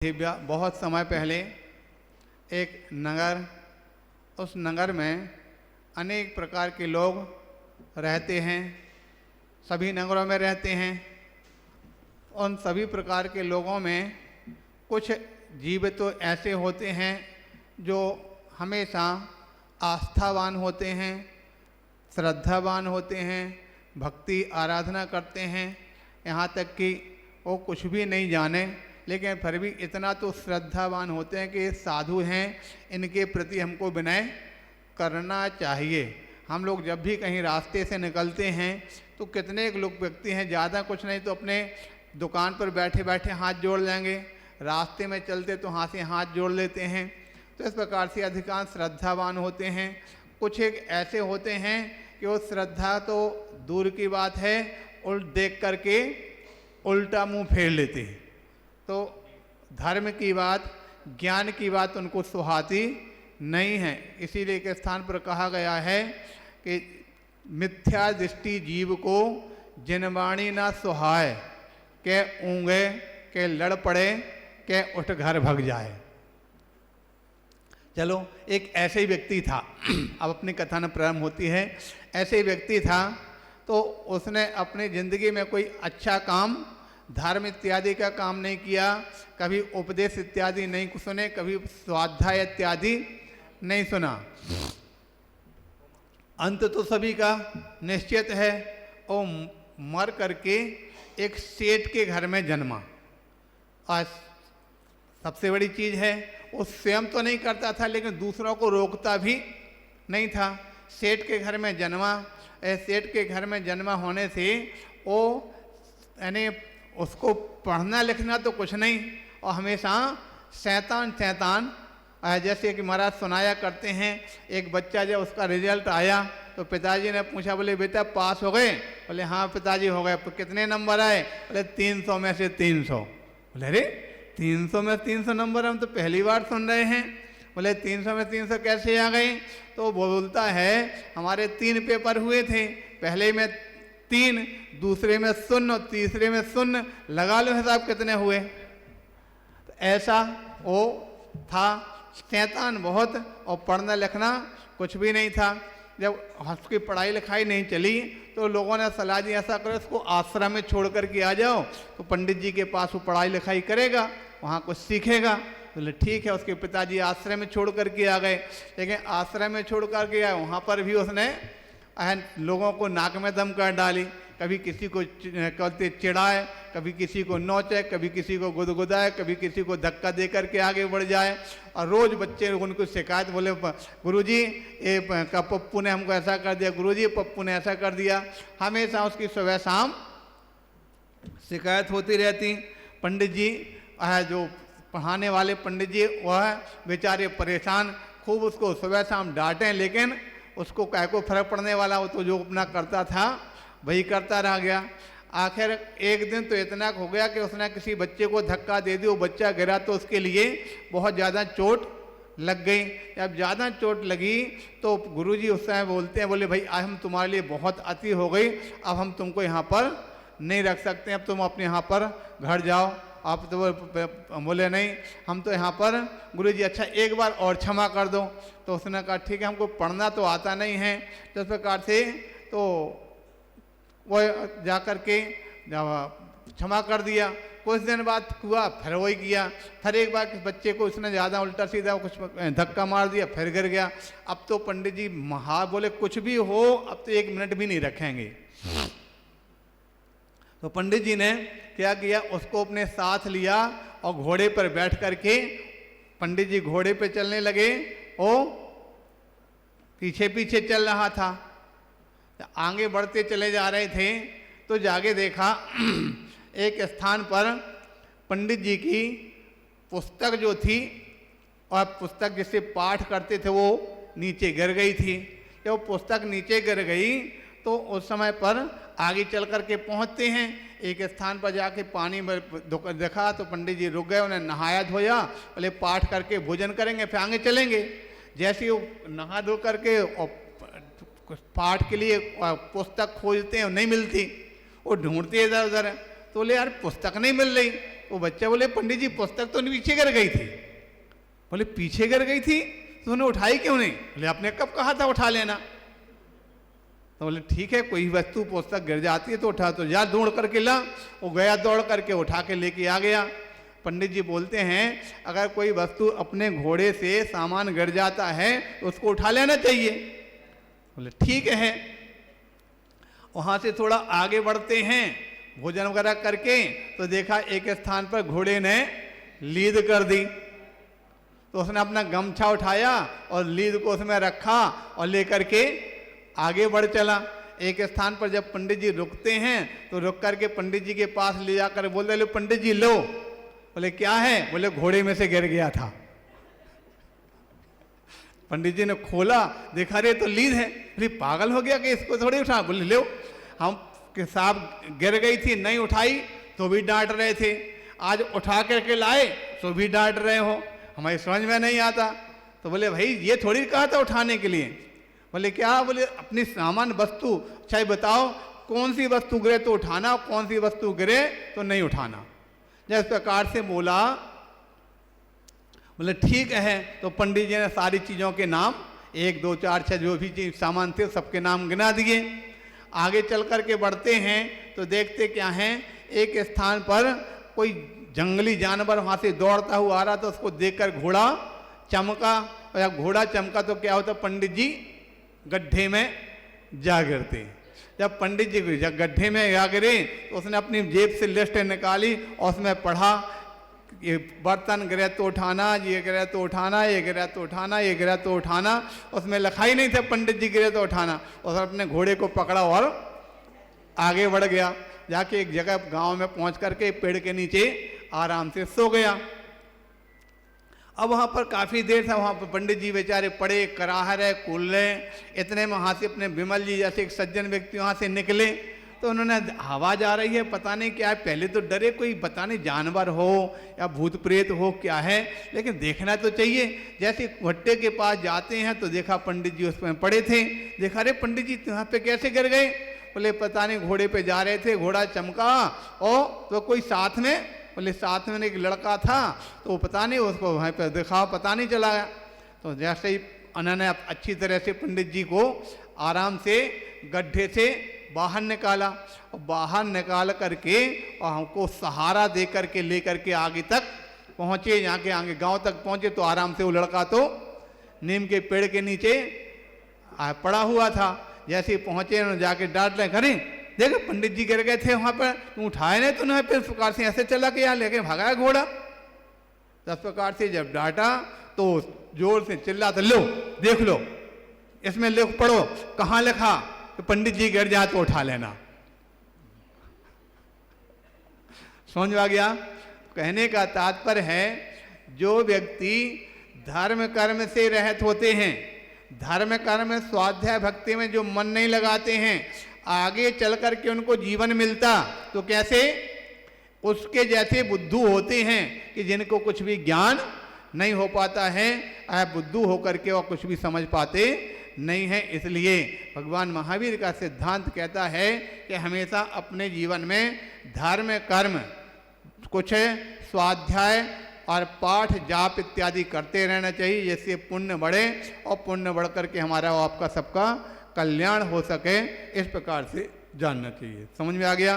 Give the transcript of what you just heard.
बहुत समय पहले एक नगर, उस नगर में अनेक प्रकार के लोग रहते हैं, सभी नगरों में रहते हैं। उन सभी प्रकार के लोगों में कुछ जीव तो ऐसे होते हैं जो हमेशा आस्थावान होते हैं, श्रद्धावान होते हैं, भक्ति आराधना करते हैं, यहाँ तक कि वो कुछ भी नहीं जाने लेकिन फिर भी इतना तो श्रद्धावान होते हैं कि साधु हैं, इनके प्रति हमको विनय करना चाहिए। हम लोग जब भी कहीं रास्ते से निकलते हैं तो कितने एक लोग व्यक्ति हैं, ज़्यादा कुछ नहीं तो अपने दुकान पर बैठे बैठे हाथ जोड़ लेंगे, रास्ते में चलते तो हाथ से हाथ जोड़ लेते हैं। तो इस प्रकार से अधिकांश श्रद्धावान होते हैं। कुछ एक ऐसे होते हैं कि वो श्रद्धा तो दूर की बात है, उल्ट देख करके उल्टा मुंह फेर लेते हैं। तो धर्म की बात, ज्ञान की बात उनको सुहाती नहीं है। इसीलिए एक स्थान पर कहा गया है कि मिथ्या दृष्टि जीव को जिनवाणी ना सुहाए, के ऊँगे के लड़ पड़े के उठ घर भग जाए। चलो, एक ऐसे ही व्यक्ति था अब अपनी कथा में प्रारंभ होती है। ऐसे ही व्यक्ति था तो उसने अपनी ज़िंदगी में कोई अच्छा काम, धर्म इत्यादि का काम नहीं किया, कभी उपदेश इत्यादि नहीं सुने, कभी स्वाध्याय इत्यादि नहीं सुना। अंत तो सभी का निश्चित है, और मर करके एक सेठ के घर में जन्मा। और सबसे बड़ी चीज़ है, वो स्वयं तो नहीं करता था लेकिन दूसरों को रोकता भी नहीं था। सेठ के घर में जन्मा। सेठ के घर में जन्मा होने से वो यानी उसको पढ़ना लिखना तो कुछ नहीं, और हमेशा शैतान शैतान। जैसे कि महाराज सुनाया करते हैं, एक बच्चा जब उसका रिजल्ट आया तो पिताजी ने पूछा, बोले बेटा पास हो गए? बोले हाँ पिताजी हो गए। कितने नंबर आए? बोले 300 में से 300। बोले अरे 300 में 300 नंबर हम तो पहली बार सुन रहे हैं। बोले 300 में 300 कैसे आ गए? तो बोलता है हमारे 3 पेपर हुए थे, पहले में 3, दूसरे में 0, तीसरे में 0, लगा लो हिसाब कितने हुए। तो ऐसा वो था, शैतान बहुत, और पढ़ना लिखना कुछ भी नहीं था। जब उसकी पढ़ाई लिखाई नहीं चली तो लोगों ने सलाह दी ऐसा करो इसको आश्रम में छोड़ कर के आ जाओ, तो पंडित जी के पास वो पढ़ाई लिखाई करेगा, वहाँ कुछ सीखेगा। बोले ठीक है। उसके पिताजी आश्रम में छोड़ कर के आ गए, लेकिन आश्रम में छोड़ कर के आए, वहाँ पर भी उसने लोगों को नाक में दम कर डाली। कभी किसी को कहते चिढ़ाए, कभी किसी को नोचे, कभी किसी को गुदगुदाए, कभी किसी को धक्का दे करके आगे बढ़ जाए। और रोज़ बच्चे उनको शिकायत, बोले गुरुजी ये पप्पू ने हमको ऐसा कर दिया, गुरुजी पप्पू ने ऐसा कर दिया। हमेशा उसकी सुबह शाम शिकायत होती रहती। पंडित जी जो पढ़ाने वाले पंडित जी वह बेचारे परेशान, खूब उसको सुबह शाम डांटें, लेकिन उसको क्या को फर्क पड़ने वाला, वो तो जो अपना करता था वही करता रह गया। आखिर एक दिन तो इतना हो गया कि उसने किसी बच्चे को धक्का दे दी, वो बच्चा गिरा तो उसके लिए बहुत ज़्यादा चोट लग गई। जब ज़्यादा चोट लगी तो गुरुजी उस समय बोलते हैं, बोले भाई आज हम तुम्हारे लिए बहुत अति हो गई, अब हम तुमको यहाँ पर नहीं रख सकते, अब तुम अपने यहाँ पर घर जाओ। आप तो बोले नहीं, हम तो यहाँ पर गुरुजी अच्छा एक बार और क्षमा कर दो। तो उसने कहा ठीक है, हमको पढ़ना तो आता नहीं है। तो इस प्रकार से तो वो जा कर के क्षमा कर दिया। कुछ दिन बाद हुआ फिर वही किया, फिर एक बार बच्चे को उसने ज़्यादा उल्टा सीधा कुछ धक्का मार दिया, फिर गिर गया। अब तो पंडित जी बोले कुछ भी हो अब तो 1 मिनट भी नहीं रखेंगे। तो पंडित जी ने क्या किया, उसको अपने साथ लिया और घोड़े पर बैठ करके पंडित जी घोड़े पे चलने लगे, वो पीछे पीछे चल रहा था। आगे बढ़ते चले जा रहे थे तो जाके देखा एक स्थान पर पंडित जी की पुस्तक जो थी, और पुस्तक जिससे पाठ करते थे वो नीचे गिर गई थी। जब वो पुस्तक नीचे गिर गई तो उस समय पर आगे चल कर के पहुँचते हैं, एक स्थान पर जाके पानी में देखा तो पंडित जी रुक गए, उन्हें नहाया धोया, बोले पाठ करके भोजन करेंगे फिर आगे चलेंगे। जैसे ही वो नहा धो करके और पाठ के लिए पुस्तक खोजते हैं, नहीं मिलती, वो ढूंढते इधर उधर, तो बोले यार पुस्तक नहीं मिल रही, वो बच्चा बोले पंडित जी पुस्तक तो पीछे गिर गई थी। बोले पीछे गिर गई थी तो उन्हें उठाई क्यों नहीं? बोले आपने कब कहा था उठा लेना। तो बोले ठीक है, कोई वस्तु पुस्तक गिर जाती है तो उठा, तो जा दौड़ करके ला। वो गया दौड़ करके उठा के लेके आ गया। पंडित जी बोलते हैं अगर कोई वस्तु अपने घोड़े से सामान गिर जाता है तो उसको उठा लेना चाहिए। बोले ठीक है। वहां से थोड़ा आगे बढ़ते हैं, भोजन वगैरह करके तो देखा एक स्थान पर घोड़े ने लीद कर दी। तो उसने अपना गमछा उठाया और लीद को उसमें रखा और लेकर के आगे बढ़ चला। एक स्थान पर जब पंडित जी रुकते हैं तो रुक करके पंडित जी के पास ले जाकर बोलते लो पंडित जी लो। बोले क्या है? बोले घोड़े में से गिर गया था। पंडित जी ने खोला, देखा रे तो लीद है। बोले पागल हो गया कि इसको थोड़ी उठा? बोले लो, हम के साहब गिर गई थी नहीं उठाई तो भी डांट रहे थे, आज उठा करके लाए तो भी डांट रहे हो, हमारी समझ में नहीं आता। तो बोले भाई ये थोड़ी कहा था उठाने के लिए। बोले क्या? बोले अपनी सामान वस्तु, अच्छा बताओ कौन सी वस्तु गिरे तो उठाना, कौन सी वस्तु गिरे तो नहीं उठाना। जिस प्रकार से बोला, बोले ठीक है। तो पंडित जी ने सारी चीज़ों के नाम 1 2 4 6 जो भी चीज सामान थे सबके नाम गिना दिए। आगे चल करके बढ़ते हैं तो देखते क्या हैं, एक स्थान पर कोई जंगली जानवर वहाँ से दौड़ता हुआ आ रहा था। उसको देखकर घोड़ा चमका, और जब घोड़ा चमका तो क्या होता, पंडित जी गड्ढे में जा गिरते। जब पंडित जी गड्ढे में जा गिरे तो उसने अपनी जेब से लिस्ट निकाली और उसमें पढ़ा ये बर्तन गिरे तो उठाना, ये गिरे तो उठाना, ये गिरे तो उठाना, ये गिरे तो उठाना। उसमें लिखा ही नहीं था पंडित जी गिरे तो उठाना। उसने अपने घोड़े को पकड़ा और आगे बढ़ गया। जाके एक जगह गांव में पहुंच करके पेड़ के नीचे आराम से सो गया। अब वहाँ पर काफ़ी देर था, वहाँ पर पंडित जी बेचारे पड़े, कराह रहे, कूल रहे। इतने में वहाँ से अपने विमल जी जैसे एक सज्जन व्यक्ति वहाँ से निकले। तो उन्होंने आवाज़ आ रही है, पता नहीं क्या है। पहले तो डरे कोई पता नहीं जानवर हो या भूत प्रेत हो क्या है, लेकिन देखना तो चाहिए। जैसे भट्टे के पास जाते हैं तो देखा पंडित जी उसमें पड़े थे। देखा अरे पंडित जी यहाँ पे कैसे गिर गए? बोले पता नहीं घोड़े पे जा रहे थे, घोड़ा चमका और तो कोई साथ में, बोले साथ में एक लड़का था तो पता नहीं उसको वहाँ पर देखा, पता नहीं चला गया। तो जैसे ही उन्होंने अच्छी तरह से पंडित जी को आराम से गड्ढे से बाहर निकाला और बाहर निकाल करके और हमको सहारा दे करके ले करके आगे तक पहुँचे। यहाँ के आगे गांव तक पहुँचे तो आराम से वो लड़का तो नीम के पेड़ के नीचे पड़ा हुआ था। जैसे ही पहुँचे उन्होंने जाके डांट रहे, करें देखो पंडित जी गिर गए थे वहाँ पर, तुम उठाए नहीं, तो उन्होंने फिर इस प्रकार से ऐसे चला के यहाँ लेके भागा घोड़ा। तो इस प्रकार से जब डांटा तो जोर से चिल्ला, तो लो देख लो इसमें लिख पढ़ो कहाँ लिखा कि पंडित जी गिर जाए तो उठा लेना। समझ आ गया? कहने का तात्पर्य है जो व्यक्ति धर्म कर्म से रहित होते हैं, धर्म कर्म स्वाध्याय भक्ति में जो मन नहीं लगाते हैं, आगे चल कर के उनको जीवन मिलता तो कैसे? उसके जैसे बुद्धू होते हैं कि जिनको कुछ भी ज्ञान नहीं हो पाता है, बुद्धू होकर के वो कुछ भी समझ पाते नहीं है। इसलिए भगवान महावीर का सिद्धांत कहता है कि हमेशा अपने जीवन में धर्म कर्म कुछ स्वाध्याय और पाठ जाप इत्यादि करते रहना चाहिए, जिससे पुण्य बढ़े और पुण्य बढ़ करके हमारा आपका सबका कल्याण हो सके। इस प्रकार से जानना चाहिए। समझ में आ गया?